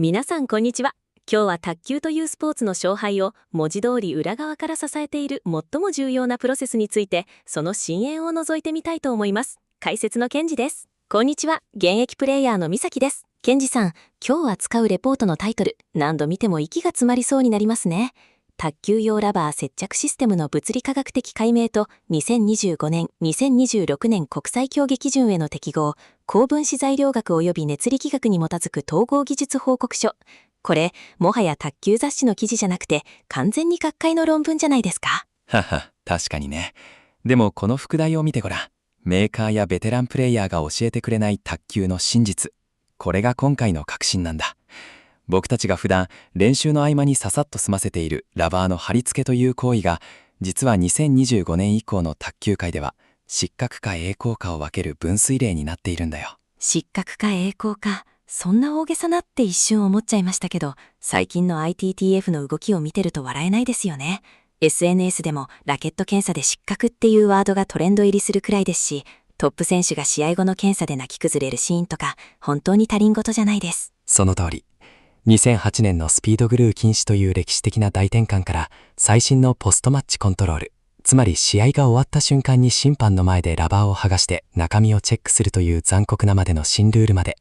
皆さんこんにちは。今日は卓球というスポーツの勝敗を文字通り裏側から支えている最も重要なプロセスについて、その深淵を覗いてみたいと思います。解説のケンジです。こんにちは。現役プレイヤーのみさきです。ケンジさん、今日扱うレポートのタイトル、何度見ても息が詰まりそうになりますね。卓球用ラバー接着システムの物理科学的解明と2025年、2026年国際競技基準への適合、高分子材料学及び熱力学に基づく統合技術報告書。これ、もはや卓球雑誌の記事じゃなくて、完全に学会の論文じゃないですか。はは、確かにね。でもこの副題を見てごらん。メーカーやベテランプレイヤーが教えてくれない卓球の真実。これが今回の核心なんだ。僕たちが普段練習の合間にささっと済ませているラバーの貼り付けという行為が、実は2025年以降の卓球界では失格か栄光かを分ける分水嶺になっているんだよ。失格か栄光か、そんな大げさなって一瞬思っちゃいましたけど、最近の ITTF の動きを見てると笑えないですよね。SNS でもラケット検査で失格っていうワードがトレンド入りするくらいですし、トップ選手が試合後の検査で泣き崩れるシーンとか、本当に他人事じゃないです。その通り。2008年のスピードグルー禁止という歴史的な大転換から、最新のポストマッチコントロール、つまり試合が終わった瞬間に審判の前でラバーを剥がして中身をチェックするという残酷なまでの新ルールまで、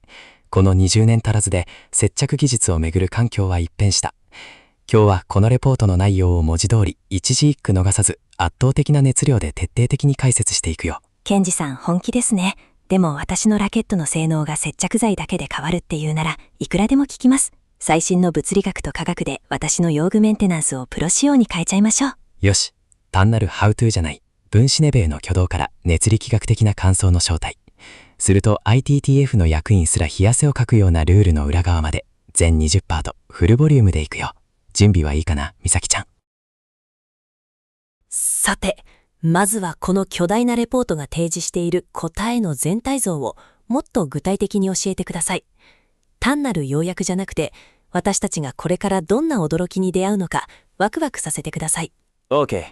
この20年足らずで接着技術をめぐる環境は一変した。今日はこのレポートの内容を文字通り一字一句逃さず圧倒的な熱量で徹底的に解説していくよ。ケンジさん本気ですね。でも私のラケットの性能が接着剤だけで変わるっていうならいくらでも聞きます。最新の物理学と科学で私の用具メンテナンスをプロ仕様に変えちゃいましょう。よし、単なるハウトゥーじゃない。分子ネベウの挙動から熱力学的な感想の正体。すると ITTF の役員すら冷や汗をかくようなルールの裏側まで全20パートフルボリュームでいくよ。準備はいいかな、みさきちゃん。さて、まずはこの巨大なレポートが提示している答えの全体像をもっと具体的に教えてください。単なる要約じゃなくて、私たちがこれからどんな驚きに出会うのかワクワクさせてください。 OK。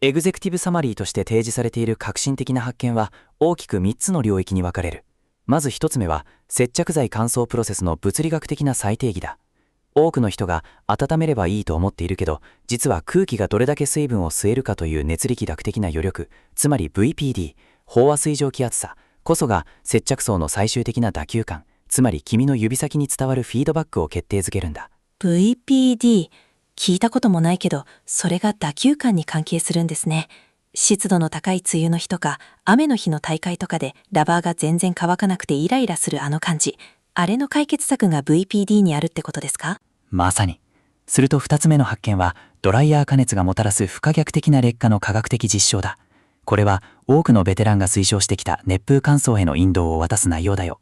エグゼクティブサマリーとして提示されている革新的な発見は大きく3つの領域に分かれる。まず1つ目は接着剤乾燥プロセスの物理学的な再定義だ。多くの人が温めればいいと思っているけど、実は空気がどれだけ水分を吸えるかという熱力学的な余力、つまり VPD 飽和水蒸気圧差こそが接着層の最終的な打球感、つまり君の指先に伝わるフィードバックを決定づけるんだ。 VPD、 聞いたこともないけど、それが打球感に関係するんですね。湿度の高い梅雨の日とか雨の日の大会とかでラバーが全然乾かなくてイライラするあの感じ、あれの解決策が VPD にあるってことですか？まさに。すると2つ目の発見はドライヤー加熱がもたらす不可逆的な劣化の科学的実証だ。これは多くのベテランが推奨してきた熱風乾燥への引導を渡す内容だよ。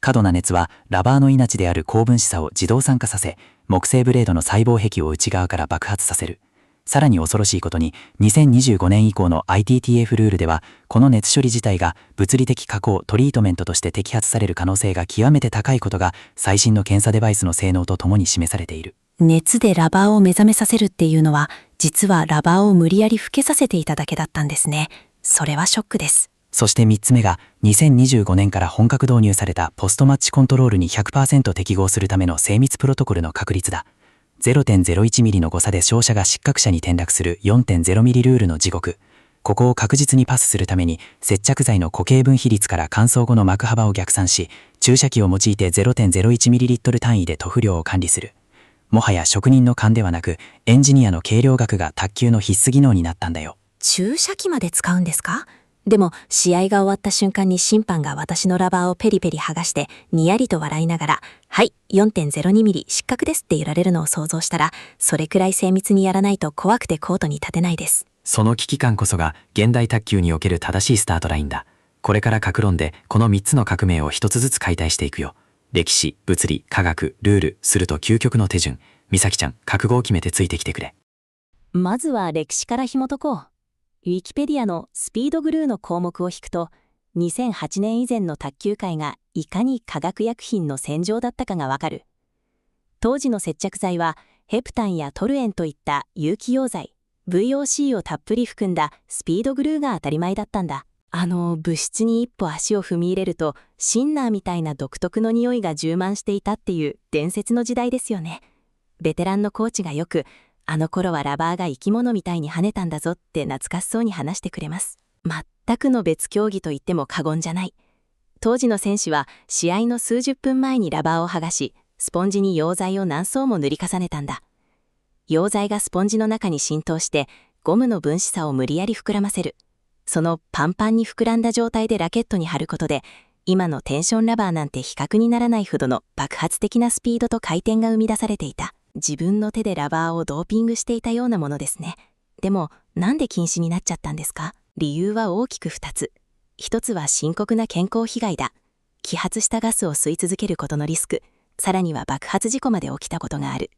過度な熱はラバーの命である高分子差を自動酸化させ、木製ブレードの細胞壁を内側から爆発させる。さらに恐ろしいことに、2025年以降の ITTF ルールでは、この熱処理自体が物理的加工トリートメントとして摘発される可能性が極めて高いことが、最新の検査デバイスの性能とともに示されている。熱でラバーを目覚めさせるっていうのは、実はラバーを無理やり老けさせていただけだったんですね。それはショックです。そして3つ目が、2025年から本格導入されたポストマッチコントロールに 100% 適合するための精密プロトコルの確立だ。0.01 ミリの誤差で勝者が失格者に転落する 4.0 ミリルールの地獄。ここを確実にパスするために、接着剤の固形分比率から乾燥後の膜幅を逆算し、注射器を用いて 0.01 ミリリットル単位で塗布量を管理する。もはや職人の勘ではなく、エンジニアの計量学が卓球の必須技能になったんだよ。注射器まで使うんですか？でも試合が終わった瞬間に審判が私のラバーをペリペリ剥がしてにやりと笑いながら、はい 4.02 ミリ失格ですって言われるのを想像したら、それくらい精密にやらないと怖くてコートに立てないです。その危機感こそが現代卓球における正しいスタートラインだ。これから各論でこの3つの革命を一つずつ解体していくよ。歴史、物理、科学、ルール、すると究極の手順。みさきちゃん、覚悟を決めてついてきてくれ。まずは歴史から紐解こう。ウィキペディアのスピードグルーの項目を引くと、2008年以前の卓球界がいかに化学薬品の戦場だったかがわかる。当時の接着剤はヘプタンやトルエンといった有機溶剤、VOC をたっぷり含んだスピードグルーが当たり前だったんだ。物質に一歩足を踏み入れると、シンナーみたいな独特の匂いが充満していたっていう伝説の時代ですよね。ベテランのコーチがよく、あの頃はラバーが生き物みたいに跳ねたんだぞって懐かしそうに話してくれます。全くの別競技と言っても過言じゃない。当時の選手は試合の数十分前にラバーを剥がし、スポンジに溶剤を何層も塗り重ねたんだ。溶剤がスポンジの中に浸透して、ゴムの分子差を無理やり膨らませる。そのパンパンに膨らんだ状態でラケットに貼ることで、今のテンションラバーなんて比較にならないほどの爆発的なスピードと回転が生み出されていた。自分の手でラバーをドーピングしていたようなものですね。でも、なんで禁止になっちゃったんですか？理由は大きく2つ。1つは深刻な健康被害だ。揮発したガスを吸い続けることのリスク、さらには爆発事故まで起きたことがある。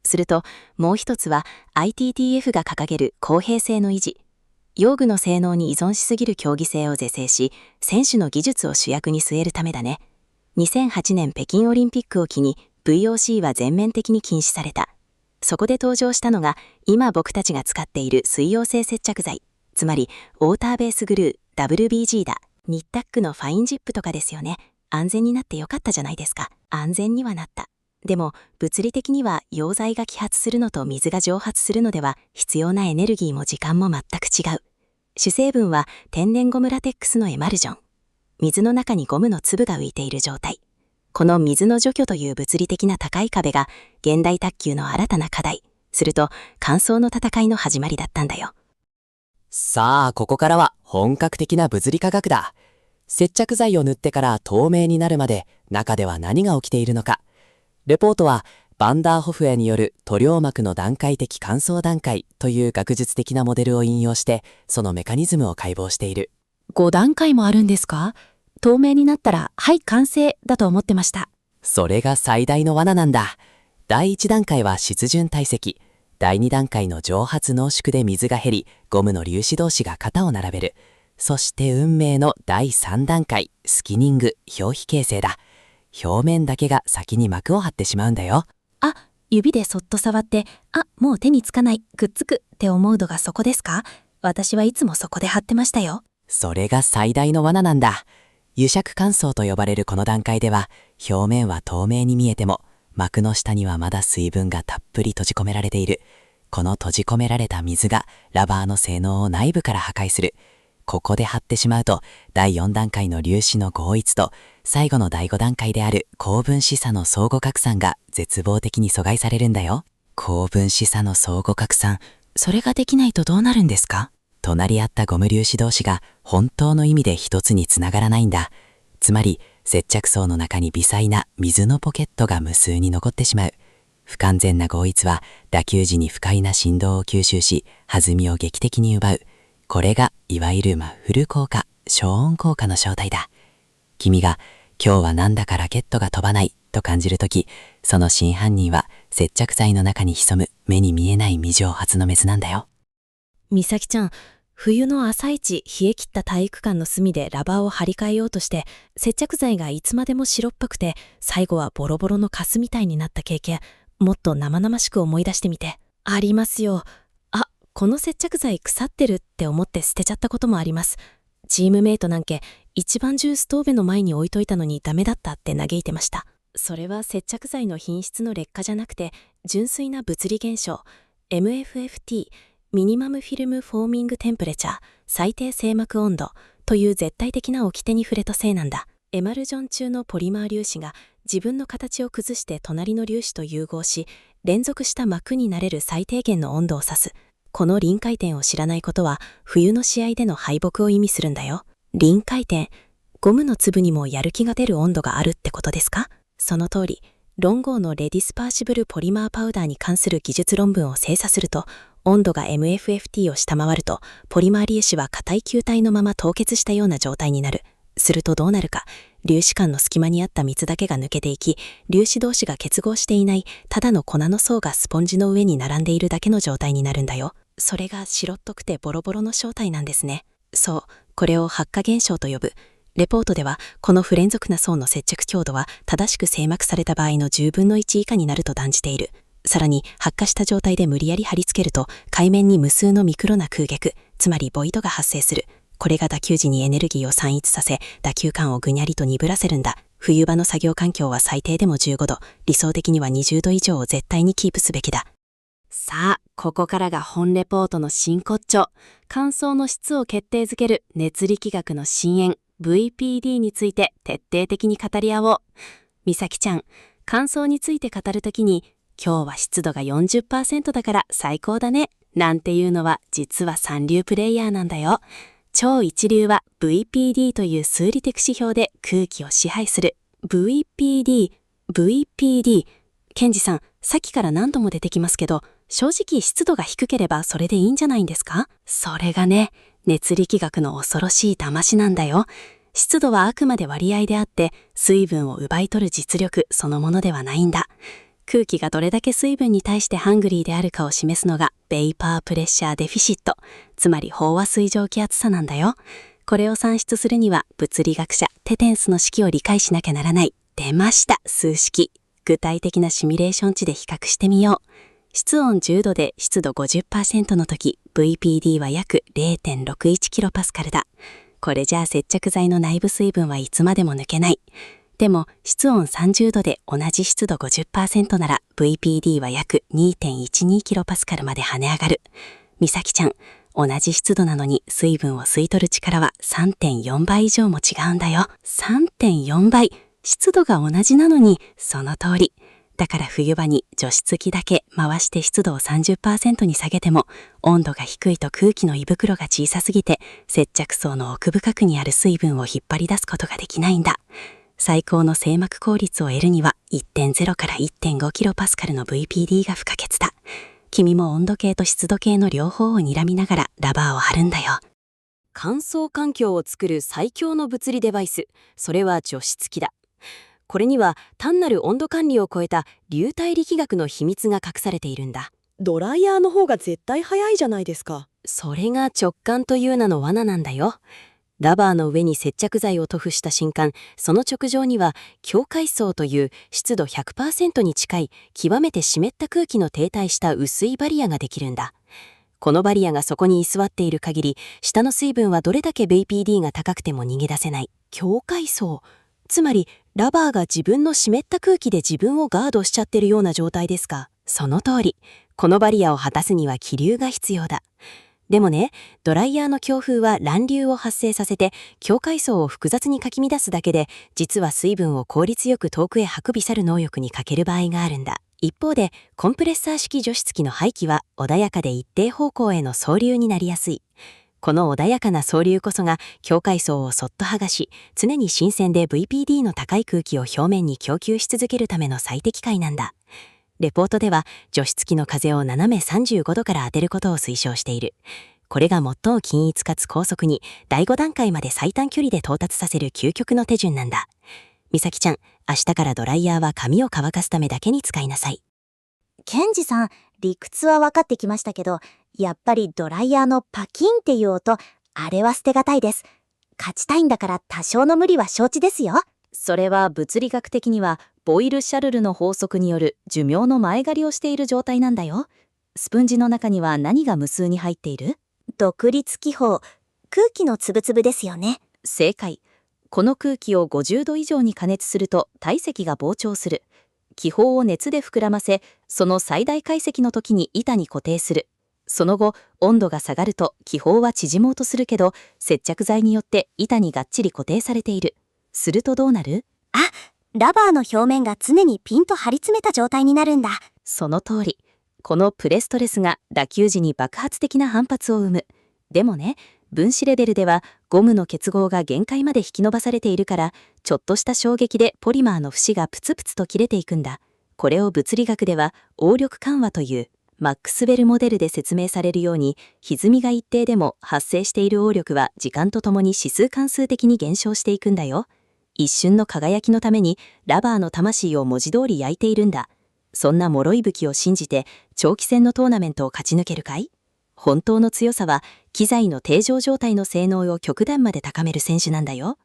すると、もう1つは ITTF が掲げる公平性の維持。用具の性能に依存しすぎる競技性を是正し、選手の技術を主役に据えるためだね。2008年北京オリンピックを機に VOC は全面的に禁止された。そこで登場したのが、今僕たちが使っている水溶性接着剤、つまりウォーターベースグルー WBG だ。ニッタックのファインジップとかですよね。安全になってよかったじゃないですか。安全にはなった。でも物理的には溶剤が揮発するのと水が蒸発するのでは必要なエネルギーも時間も全く違う。主成分は天然ゴムラテックスのエマルジョン。水の中にゴムの粒が浮いている状態。この水の除去という物理的な高い壁が現代卓球の新たな課題。すると乾燥の戦いの始まりだったんだよ。さあ、ここからは本格的な物理科学だ。接着剤を塗ってから透明になるまで中では何が起きているのか。レポートはバンダーホフェによる塗料膜の段階的乾燥段階という学術的なモデルを引用してそのメカニズムを解剖している。5段階もあるんですか？透明になったらはい完成だと思ってました。それが最大の罠なんだ。第1段階は湿潤堆積。第2段階の蒸発濃縮で水が減り、ゴムの粒子同士が型を並べる。そして運命の第3段階、スキニング、表皮形成だ。表面だけが先に膜を張ってしまうんだよ。あ、指でそっと触って、もう手につかない、くっつくって思うのがそこですか？私はいつもそこで貼ってましたよ。それが最大の罠なんだ。癒着乾燥と呼ばれるこの段階では、表面は透明に見えても、膜の下にはまだ水分がたっぷり閉じ込められている。この閉じ込められた水がラバーの性能を内部から破壊する。ここで張ってしまうと、第4段階の粒子の合一と、最後の第5段階である高分子差の相互拡散が絶望的に阻害されるんだよ。高分子差の相互拡散、それができないとどうなるんですか？隣り合ったゴム粒子同士が本当の意味で一つにつながらないんだ。つまり、接着層の中に微細な水のポケットが無数に残ってしまう。不完全な合一は打球時に不快な振動を吸収し、弾みを劇的に奪う。これがいわゆるマッフル効果、消音効果の正体だ。君が今日はなんだかラケットが飛ばないと感じるとき、その真犯人は接着剤の中に潜む目に見えない未蒸発のメスなんだよ。美咲ちゃん、冬の朝一冷え切った体育館の隅でラバーを張り替えようとして、接着剤がいつまでも白っぽくて、最後はボロボロのカスみたいになった経験、もっと生々しく思い出してみて。ありますよ。この接着剤腐ってるって思って捨てちゃったこともあります。チームメイトなんけ一晩中ストーブの前に置いといたのにダメだったって嘆いてました。それは接着剤の品質の劣化じゃなくて、純粋な物理現象 MFFT ミニマムフィルムフォーミングテンプレチャー最低成膜温度という絶対的な掟に触れたせいなんだ。エマルジョン中のポリマー粒子が自分の形を崩して隣の粒子と融合し、連続した膜になれる最低限の温度を指す。この臨界点を知らないことは冬の試合での敗北を意味するんだよ。臨界点、ゴムの粒にもやる気が出る温度があるってことですか？その通り、ロンゴーのレディスパーシブルポリマーパウダーに関する技術論文を精査すると、温度が MFFT を下回ると、ポリマー粒子は硬い球体のまま凍結したような状態になる。するとどうなるか、粒子間の隙間にあった水だけが抜けていき、粒子同士が結合していない、ただの粉の層がスポンジの上に並んでいるだけの状態になるんだよ。それが白っぽくてボロボロの正体なんですね。そう、これを発火現象と呼ぶ。レポートでは、この不連続な層の接着強度は正しく成膜された場合の10分の1以下になると断じている。さらに発火した状態で無理やり貼り付けると、海面に無数のミクロな空隙、つまりボイドが発生する。これが打球時にエネルギーを散逸させ、打球感をぐにゃりと鈍らせるんだ。冬場の作業環境は最低でも15度、理想的には20度以上を絶対にキープすべきだ。さあ、ここからが本レポートの真骨頂。乾燥の質を決定づける熱力学の深淵 VPD について徹底的に語り合おう。美咲ちゃん、乾燥について語るときに、今日は湿度が 40% だから最高だね、なんていうのは実は三流プレイヤーなんだよ。超一流は VPD という数理的指標で空気を支配する。VPD。ケンジさん、さっきから何度も出てきますけど、正直湿度が低ければそれでいいんじゃないんですか？それがね、熱力学の恐ろしい騙しなんだよ。湿度はあくまで割合であって、水分を奪い取る実力そのものではないんだ。空気がどれだけ水分に対してハングリーであるかを示すのがベイパープレッシャーデフィシット、つまり飽和水蒸気圧差なんだよ。これを算出するには物理学者テテンスの式を理解しなきゃならない。出ました、数式。具体的なシミュレーション値で比較してみよう。室温10度で湿度 50% の時、VPD は約 0.61kPa だ。これじゃあ接着剤の内部水分はいつまでも抜けない。でも室温30度で同じ湿度 50% なら VPD は約 2.12kPa まで跳ね上がる。美咲ちゃん、同じ湿度なのに水分を吸い取る力は 3.4 倍以上も違うんだよ。3.4 倍。湿度が同じなのに、その通り。だから冬場に除湿機だけ回して湿度を 30% に下げても、温度が低いと空気の胃袋が小さすぎて、接着層の奥深くにある水分を引っ張り出すことができないんだ。最高の成膜効率を得るには 1.0 から 1.5kPa の VPD が不可欠だ。君も温度計と湿度計の両方を睨みながらラバーを貼るんだよ。乾燥環境を作る最強の物理デバイス、それは除湿機だ。これには単なる温度管理を超えた流体力学の秘密が隠されているんだ。ドライヤーの方が絶対早いじゃないですか。それが直感という名の罠なんだよ。ラバーの上に接着剤を塗布した瞬間、その直上には境界層という湿度 100% に近い極めて湿った空気の停滞した薄いバリアができるんだ。このバリアがそこに居座っている限り、下の水分はどれだけ VPD が高くても逃げ出せない。境界層。つまり、ラバーが自分の湿った空気で自分をガードしちゃってるような状態ですか。その通り。このバリアを果たすには気流が必要だ。でもね、ドライヤーの強風は乱流を発生させて、境界層を複雑にかき乱すだけで、実は水分を効率よく遠くへ運び去る能力に欠ける場合があるんだ。一方で、コンプレッサー式除湿機の排気は穏やかで一定方向への総流になりやすい。この穏やかな総流こそが境界層をそっと剥がし、常に新鮮で VPD の高い空気を表面に供給し続けるための最適解なんだ。レポートでは除湿機の風を斜め35度から当てることを推奨している。これが最も均一かつ高速に第5段階まで最短距離で到達させる究極の手順なんだ。美咲ちゃん、明日からドライヤーは髪を乾かすためだけに使いなさい。ケンジさん、理屈は分かってきましたけど、やっぱりドライヤーのパキンっていう音、あれは捨てがたいです。勝ちたいんだから多少の無理は承知ですよ。それは物理学的にはボイル・シャルルの法則による寿命の前借りをしている状態なんだよ。スプンジの中には何が無数に入っている？独立気泡、空気のつぶつぶですよね。正解。この空気を50度以上に加熱すると体積が膨張する。気泡を熱で膨らませ、その最大解析の時に板に固定する。その後、温度が下がると気泡は縮もうとするけど、接着剤によって板にがっちり固定されている。するとどうなる？あ、ラバーの表面が常にピンと張り詰めた状態になるんだ。その通り。このプレストレスが打球時に爆発的な反発を生む。でもね、分子レベルではゴムの結合が限界まで引き伸ばされているから、ちょっとした衝撃でポリマーの節がプツプツと切れていくんだ。これを物理学では応力緩和という。マックスウェルモデルで説明されるように、歪みが一定でも発生している応力は時間とともに指数関数的に減少していくんだよ。一瞬の輝きのためにラバーの魂を文字通り焼いているんだ。そんな脆い武器を信じて長期戦のトーナメントを勝ち抜けるかい？本当の強さは機材の定常状態の性能を極端まで高める選手なんだよ。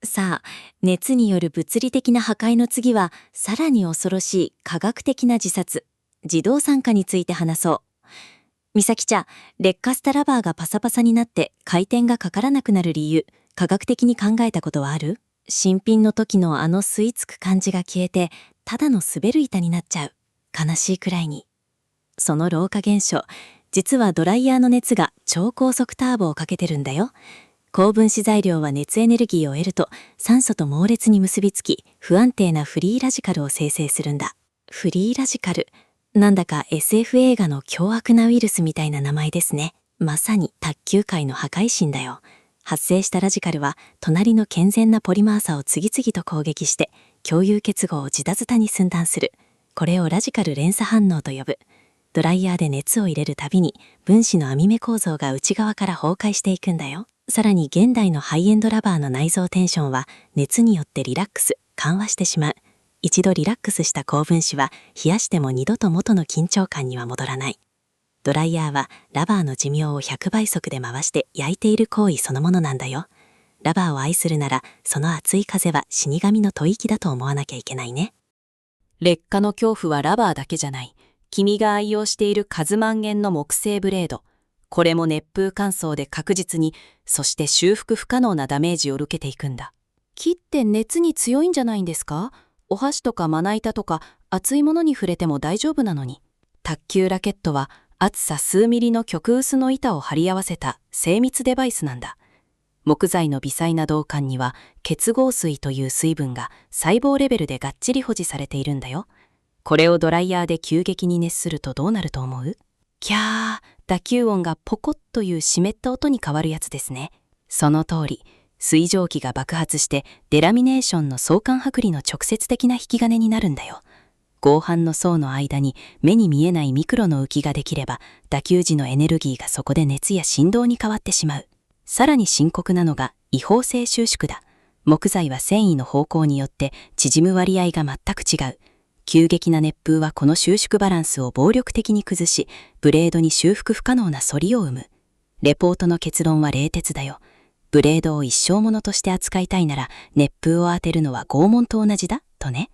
さあ、熱による物理的な破壊の次はさらに恐ろしい科学的な自殺、自動酸化について話そう。美咲ちゃん、劣化したラバーがパサパサになって回転がかからなくなる理由、科学的に考えたことはある？新品の時の吸い付く感じが消えて、ただの滑る板になっちゃう。悲しいくらいに。その老化現象、実はドライヤーの熱が超高速ターボをかけてるんだよ。高分子材料は熱エネルギーを得ると酸素と猛烈に結びつき、不安定なフリーラジカルを生成するんだ。フリーラジカル。なんだか SF 映画の凶悪なウイルスみたいな名前ですね。まさに卓球界の破壊神だよ。発生したラジカルは隣の健全なポリマーサを次々と攻撃して共有結合をズタズタに寸断する。これをラジカル連鎖反応と呼ぶ。ドライヤーで熱を入れるたびに分子の網目構造が内側から崩壊していくんだよ。さらに現代のハイエンドラバーの内蔵テンションは熱によってリラックス、緩和してしまう。一度リラックスした高分子は冷やしても二度と元の緊張感には戻らない。ドライヤーはラバーの寿命を100倍速で回して焼いている行為そのものなんだよ。ラバーを愛するならその熱い風は死神の吐息だと思わなきゃいけないね。劣化の恐怖はラバーだけじゃない。君が愛用している数万円の木製ブレード。これも熱風乾燥で確実に、そして修復不可能なダメージを受けていくんだ。木って熱に強いんじゃないんですか？お箸とかまな板とか熱いものに触れても大丈夫なのに。卓球ラケットは厚さ数ミリの極薄の板を貼り合わせた精密デバイスなんだ。木材の微細な導管には結合水という水分が細胞レベルでがっちり保持されているんだよ。これをドライヤーで急激に熱するとどうなると思う？キャー、打球音がポコッという湿った音に変わるやつですね。その通り、水蒸気が爆発してデラミネーションの相関剥離の直接的な引き金になるんだよ。合板の層の間に目に見えないミクロの浮きができれば、打球時のエネルギーがそこで熱や振動に変わってしまう。さらに深刻なのが違法性収縮だ。木材は繊維の方向によって縮む割合が全く違う。急激な熱風はこの収縮バランスを暴力的に崩し、ブレードに修復不可能な反りを生む。レポートの結論は冷徹だよ。ブレードを一生ものとして扱いたいなら、熱風を当てるのは拷問と同じだ、とね。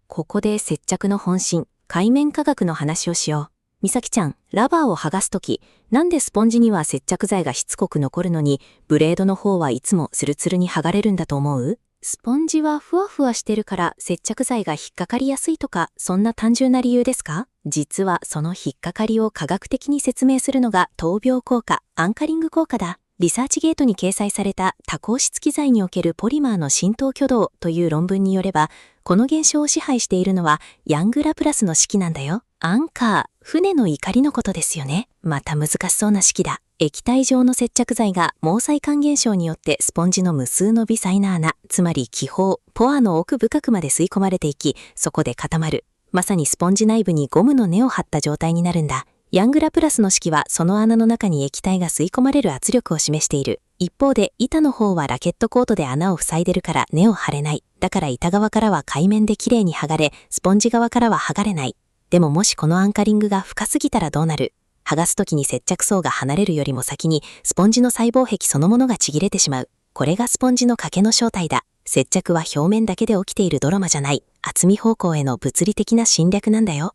ここで接着の本心、界面科学の話をしよう。美咲ちゃん、ラバーを剥がすとき、なんでスポンジには接着剤がしつこく残るのに、ブレードの方はいつもツルツルに剥がれるんだと思う？スポンジはふわふわしてるから接着剤が引っかかりやすいとか、そんな単純な理由ですか？実はその引っかかりを科学的に説明するのが闘病効果、アンカリング効果だ。リサーチゲートに掲載された多孔質機材におけるポリマーの浸透挙動という論文によれば、この現象を支配しているのはヤングラプラスの式なんだよ。アンカー、船の怒りのことですよね。また難しそうな式だ。液体状の接着剤が毛細管現象によってスポンジの無数の微細な穴、つまり気泡、ポアの奥深くまで吸い込まれていき、そこで固まる。まさにスポンジ内部にゴムの根を張った状態になるんだ。ヤングラプラスの式はその穴の中に液体が吸い込まれる圧力を示している。一方で板の方はラケットコートで穴を塞いでるから根を張れない。だから板側からは海面できれいに剥がれ、スポンジ側からは剥がれない。でももしこのアンカリングが深すぎたらどうなる？剥がすときに接着層が離れるよりも先にスポンジの細胞壁そのものがちぎれてしまう。これがスポンジの欠けの正体だ。接着は表面だけで起きているドラマじゃない。厚み方向への物理的な侵略なんだよ。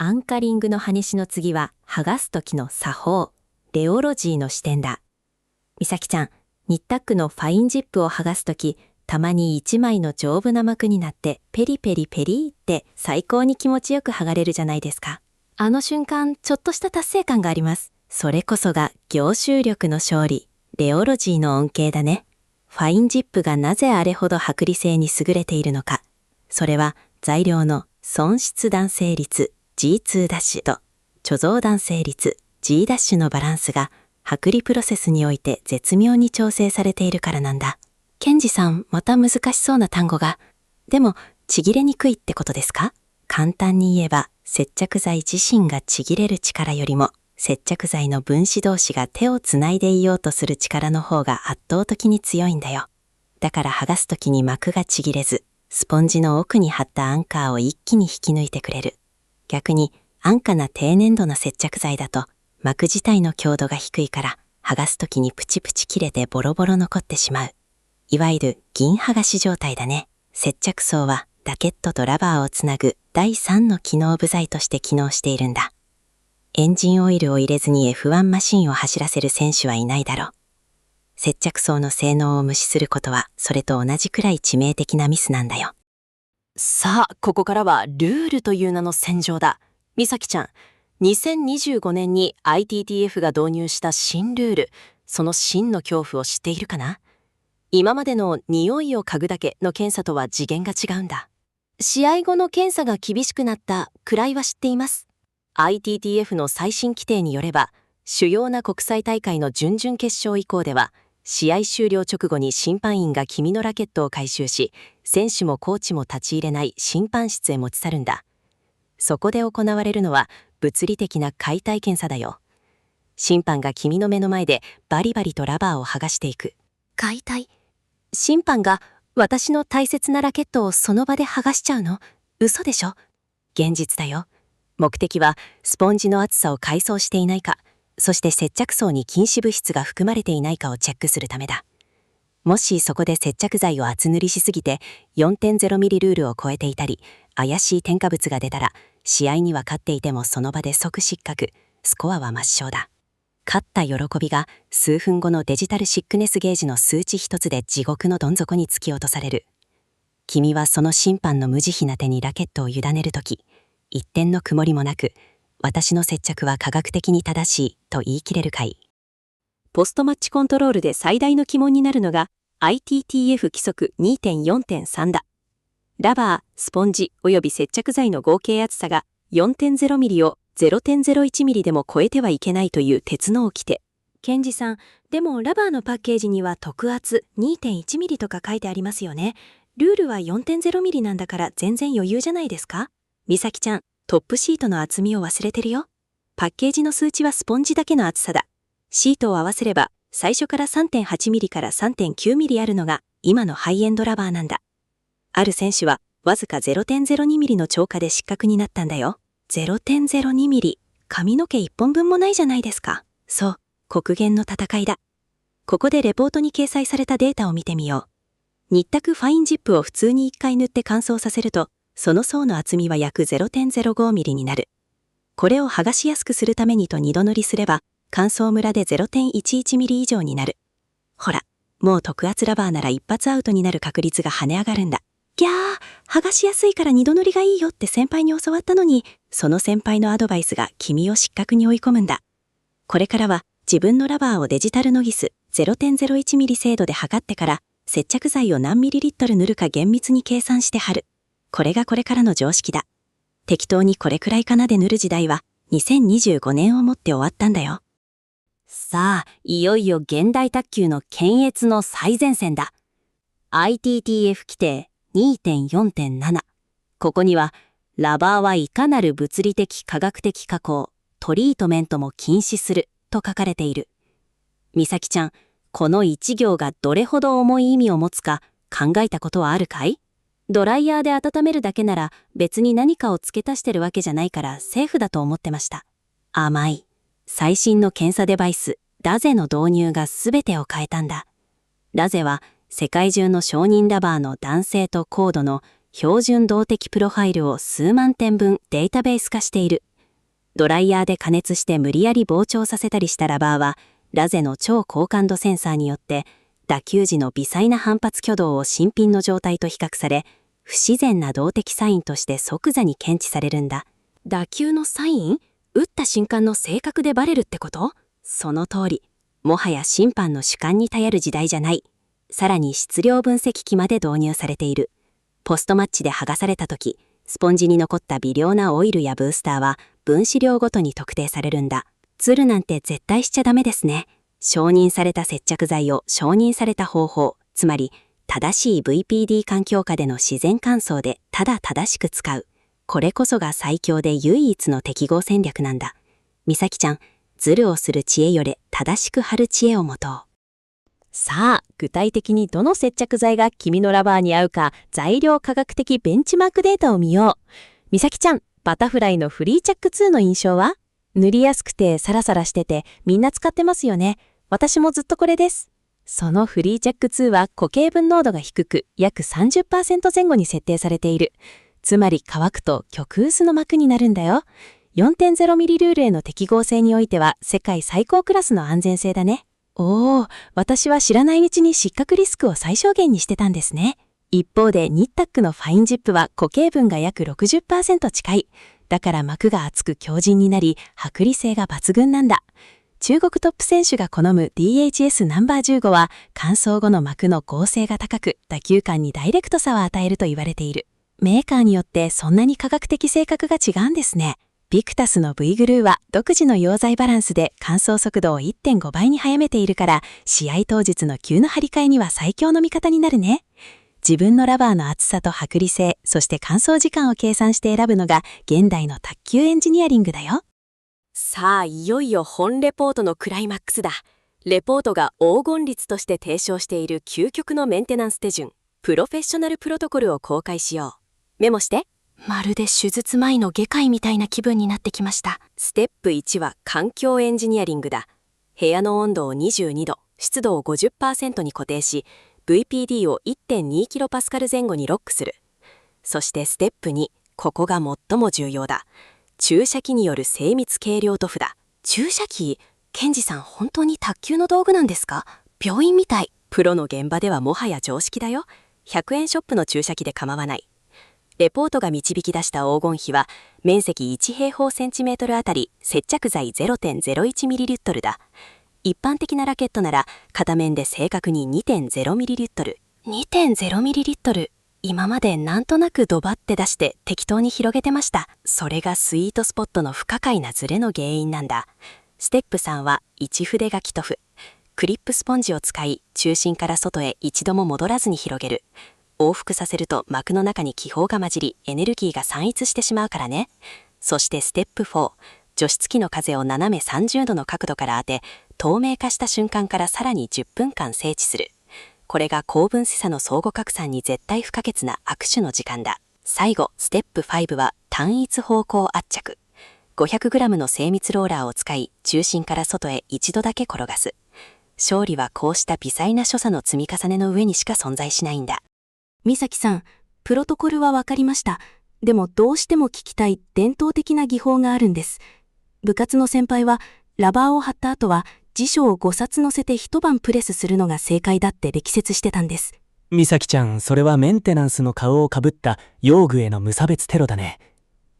アンカリングの話の次は剥がすときの作法、レオロジーの視点だ。美咲ちゃん、ニッタックのファインジップを剥がすとき、たまに一枚の丈夫な膜になってペリペリペリって最高に気持ちよく剥がれるじゃないですか。あの瞬間、ちょっとした達成感があります。それこそが凝集力の勝利、レオロジーの恩恵だね。ファインジップがなぜあれほど剥離性に優れているのか。それは材料の損失弾性率 G2' と貯蔵弾性率 G' のバランスが剥離プロセスにおいて絶妙に調整されているからなんだ。ケンジさん、また難しそうな単語が。でも、ちぎれにくいってことですか？簡単に言えば、接着剤自身がちぎれる力よりも、接着剤の分子同士が手をつないでいようとする力の方が圧倒的に強いんだよ。だから剥がすときに膜がちぎれず、スポンジの奥に貼ったアンカーを一気に引き抜いてくれる。逆に、安価な低粘度な接着剤だと、膜自体の強度が低いから、剥がすときにプチプチ切れてボロボロ残ってしまう。いわゆる銀剥がし状態だね。接着層はラケットとラバーをつなぐ第3の機能部材として機能しているんだ。エンジンオイルを入れずに F1 マシンを走らせる選手はいないだろう。接着層の性能を無視することはそれと同じくらい致命的なミスなんだよ。さあ、ここからはルールという名の戦場だ。美咲ちゃん、2025年に ITTF が導入した新ルール、その真の恐怖を知っているかな？今までの匂いを嗅ぐだけの検査とは次元が違うんだ。試合後の検査が厳しくなったくらいは知っています。ITTF の最新規定によれば、主要な国際大会の準々決勝以降では、試合終了直後に審判員が君のラケットを回収し、選手もコーチも立ち入れない審判室へ持ち去るんだ。そこで行われるのは物理的な解体検査だよ。審判が君の目の前でバリバリとラバーを剥がしていく。解体？審判が私の大切なラケットをその場で剥がしちゃうの？嘘でしょ？現実だよ。目的はスポンジの厚さを改装していないか、そして接着層に禁止物質が含まれていないかをチェックするためだ。もしそこで接着剤を厚塗りしすぎて 4.0 ミリルールを超えていたり、怪しい添加物が出たら、試合には勝っていてもその場で即失格、スコアは抹消だ。勝った喜びが数分後のデジタルシックネスゲージの数値一つで地獄のどん底に突き落とされる。君はその審判の無慈悲な手にラケットを委ねるとき、一点の曇りもなく、私の接着は科学的に正しいと言い切れるかい？ポストマッチコントロールで最大の鬼門になるのが ITTF 規則 2.4.3 だ。ラバー、スポンジおよび接着剤の合計厚さが 4.0 ミリを 0.01 ミリでも超えてはいけないという鉄の掟。ケンジさん、でもラバーのパッケージには特厚 2.1 ミリとか書いてありますよね。ルールは 4.0 ミリなんだから全然余裕じゃないですか？美咲ちゃん、トップシートの厚みを忘れてるよ。パッケージの数値はスポンジだけの厚さだ。シートを合わせれば、最初から 3.8 ミリから 3.9 ミリあるのが今のハイエンドラバーなんだ。ある選手はわずか 0.02 ミリの超過で失格になったんだよ。0.02 ミリ。髪の毛1本分もないじゃないですか。そう、極限の戦いだ。ここでレポートに掲載されたデータを見てみよう。ニッタクファインジップを普通に1回塗って乾燥させると、その層の厚みは約 0.05 ミリになる。これを剥がしやすくするためにと2度塗りすれば、乾燥ムラで 0.11 ミリ以上になる。ほら、もう特厚ラバーなら一発アウトになる確率が跳ね上がるんだ。ぎゃー、剥がしやすいから2度塗りがいいよって先輩に教わったのに、その先輩のアドバイスが君を失格に追い込むんだ。これからは自分のラバーをデジタルノギス 0.01 ミリ精度で測ってから、接着剤を何ミリリットル塗るか厳密に計算して貼る。これがこれからの常識だ。適当にこれくらいかなで塗る時代は2025年をもって終わったんだよ。さあ、いよいよ現代卓球の検閲の最前線だ。ITTF 規定 2.4.7。ここには、ラバーはいかなる物理的科学的加工、トリートメントも禁止すると書かれている。美咲ちゃん、この一行がどれほど重い意味を持つか考えたことはあるかい？ドライヤーで温めるだけなら別に何かを付け足してるわけじゃないからセーフだと思ってました。甘い。最新の検査デバイス、ラゼの導入が全てを変えたんだ。ラゼは世界中の承認ラバーの男性と高度の標準動的プロファイルを数万点分データベース化している。ドライヤーで加熱して無理やり膨張させたりしたラバーは、ラゼの超高感度センサーによって打球時の微細な反発挙動を新品の状態と比較され、不自然な動的サインとして即座に検知されるんだ。打球のサイン？打った瞬間の正確でバレるってこと？その通り。もはや審判の主観に頼る時代じゃない。さらに質量分析機まで導入されている。ポストマッチで剥がされた時、スポンジに残った微量なオイルやブースターは分子量ごとに特定されるんだ。ズルなんて絶対しちゃダメですね。承認された接着剤を承認された方法、つまり正しい VPD 環境下での自然乾燥でただ正しく使う。これこそが最強で唯一の適合戦略なんだ。美咲ちゃん、ズルをする知恵より正しく貼る知恵を持とう。さあ、具体的にどの接着剤が君のラバーに合うか材料科学的ベンチマークデータを見よう。美咲ちゃん、バタフライのフリーチャック2の印象は？塗りやすくてサラサラしててみんな使ってますよね。私もずっとこれです。そのフリーチャック2は固形分濃度が低く約 30% 前後に設定されている。つまり乾くと極薄の膜になるんだよ。4.0 ミリルールへの適合性においては世界最高クラスの安全性だね。おー、私は知らないうちに失格リスクを最小限にしてたんですね。一方でニッタックのファインジップは固形分が約 60% 近い。だから膜が厚く強靭になり、剥離性が抜群なんだ。中国トップ選手が好む DHS ナンバー15は乾燥後の膜の剛性が高く、打球感にダイレクトさを与えると言われている。メーカーによってそんなに科学的性格が違うんですね。ビクタスの V グルーは独自の溶剤バランスで乾燥速度を 1.5 倍に早めているから、試合当日の急の張り替えには最強の味方になるね。自分のラバーの厚さと剥離性、そして乾燥時間を計算して選ぶのが現代の卓球エンジニアリングだよ。さあ、いよいよ本レポートのクライマックスだ。レポートが黄金律として提唱している究極のメンテナンス手順、プロフェッショナルプロトコルを公開しよう。メモして。まるで手術前の外科医みたいな気分になってきました。ステップ1は環境エンジニアリングだ。部屋の温度を22度、湿度を 50% に固定し、VPD を 1.2kPa 前後にロックする。そしてステップ2、ここが最も重要だ。注射器による精密計量塗布だ。注射器？ケンジさん本当に卓球の道具なんですか？病院みたい。プロの現場ではもはや常識だよ。100円ショップの注射器で構わない。レポートが導き出した黄金比は、面積1平方センチメートルあたり接着剤 0.01ml だ。一般的なラケットなら片面で正確に 2.0ml。2.0ml。今までなんとなくドバって出して適当に広げてました。それがスイートスポットの不可解なズレの原因なんだ。ステップ3は1筆書き塗布。クリップスポンジを使い、中心から外へ一度も戻らずに広げる。往復させると膜の中に気泡が混じり、エネルギーが散逸してしまうからね。そしてステップ4、除湿機の風を斜め30度の角度から当て、透明化した瞬間からさらに10分間静止する。これが高分子差の相互拡散に絶対不可欠な握手の時間だ。最後、ステップ5は単一方向圧着。500g の精密ローラーを使い、中心から外へ一度だけ転がす。勝利はこうした微細な所作の積み重ねの上にしか存在しないんだ。美咲さん、プロトコルはわかりました。でもどうしても聞きたい伝統的な技法があるんです。部活の先輩は、ラバーを貼った後は、辞書を5冊載せて一晩プレスするのが正解だって力説してたんです。美咲ちゃん、それはメンテナンスの顔をかぶった用具への無差別テロだね。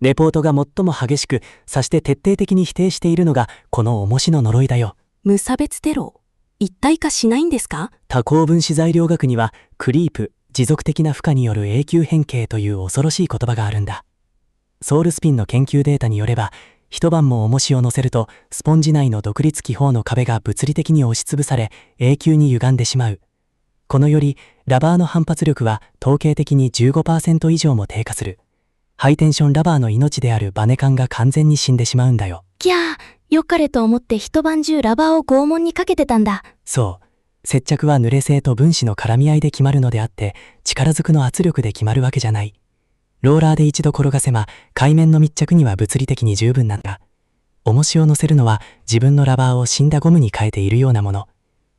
レポートが最も激しく、そして徹底的に否定しているのが、この重しの呪いだよ。無差別テロ？一体化しないんですか？多項分子材料学には、クリープ、持続的な負荷による永久変形という恐ろしい言葉があるんだ。ソウルスピンの研究データによれば、一晩も重しを乗せると、スポンジ内の独立気泡の壁が物理的に押しつぶされ、永久に歪んでしまう。このより、ラバーの反発力は統計的に 15% 以上も低下する。ハイテンションラバーの命であるバネ管が完全に死んでしまうんだよ。きゃー、よかれと思って一晩中ラバーを拷問にかけてたんだ。そう。接着は濡れ性と分子の絡み合いで決まるのであって、力ずくの圧力で決まるわけじゃない。ローラーで一度転がせば、海面の密着には物理的に十分なんだ。重しを乗せるのは自分のラバーを死んだゴムに変えているようなもの。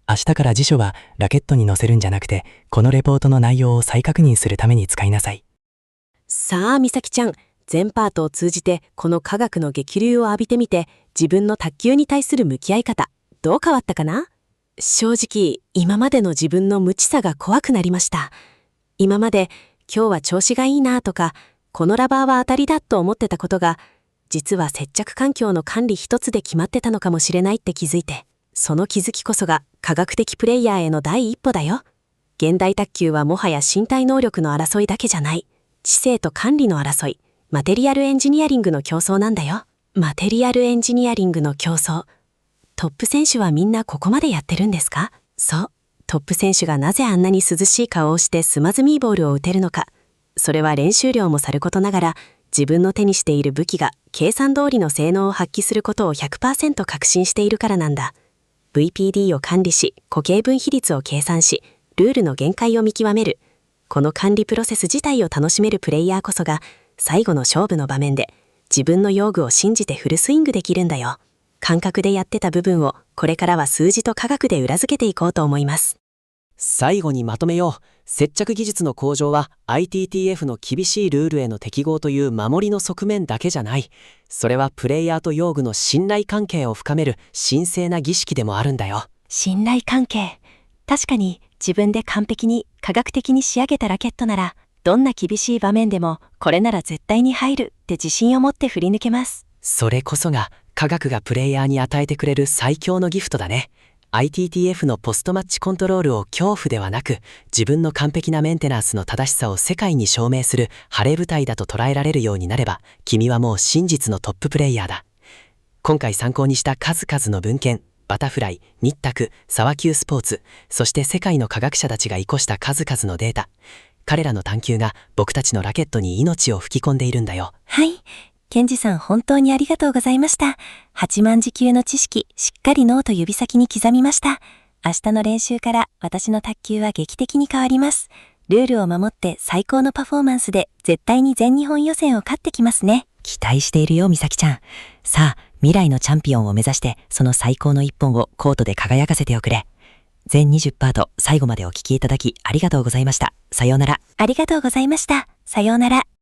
明日から辞書はラケットに乗せるんじゃなくて、このレポートの内容を再確認するために使いなさい。さあ、美咲ちゃん、全パートを通じてこの科学の激流を浴びてみて、自分の卓球に対する向き合い方、どう変わったかな？正直、今までの自分の無知さが怖くなりました。今まで、今日は調子がいいなとか、このラバーは当たりだと思ってたことが、実は接着環境の管理一つで決まってたのかもしれないって気づいて、その気づきこそが科学的プレイヤーへの第一歩だよ。現代卓球はもはや身体能力の争いだけじゃない。知性と管理の争い、マテリアルエンジニアリングの競争なんだよ。マテリアルエンジニアリングの競争。トップ選手はみんなここまでやってるんですか？そう。トップ選手がなぜあんなに涼しい顔をしてスマズミーボールを打てるのか。それは練習量もさることながら、自分の手にしている武器が計算通りの性能を発揮することを 100% 確信しているからなんだ。VPD を管理し、固形分比率を計算し、ルールの限界を見極める。この管理プロセス自体を楽しめるプレイヤーこそが、最後の勝負の場面で、自分の用具を信じてフルスイングできるんだよ。感覚でやってた部分を、これからは数字と科学で裏付けていこうと思います。最後にまとめよう。接着技術の向上は ITTF の厳しいルールへの適合という守りの側面だけじゃない。それはプレイヤーと用具の信頼関係を深める神聖な儀式でもあるんだよ。信頼関係。確かに自分で完璧に科学的に仕上げたラケットなら、どんな厳しい場面でもこれなら絶対に入るって自信を持って振り抜けます。それこそが科学がプレイヤーに与えてくれる最強のギフトだね。ITTF のポストマッチコントロールを恐怖ではなく、自分の完璧なメンテナンスの正しさを世界に証明する晴れ舞台だと捉えられるようになれば、君はもう真実のトッププレイヤーだ。今回参考にした数々の文献、バタフライ、ニッタク、沢級スポーツ、そして世界の科学者たちが生かした数々のデータ。彼らの探求が僕たちのラケットに命を吹き込んでいるんだよ。はい。ケンジさん本当にありがとうございました。8万字級の知識、しっかりノート指先に刻みました。明日の練習から私の卓球は劇的に変わります。ルールを守って最高のパフォーマンスで絶対に全日本予選を勝ってきますね。期待しているよ、美咲ちゃん。さあ、未来のチャンピオンを目指して、その最高の一本をコートで輝かせておくれ。全20パート最後までお聞きいただきありがとうございました。さようなら。ありがとうございました。さようなら。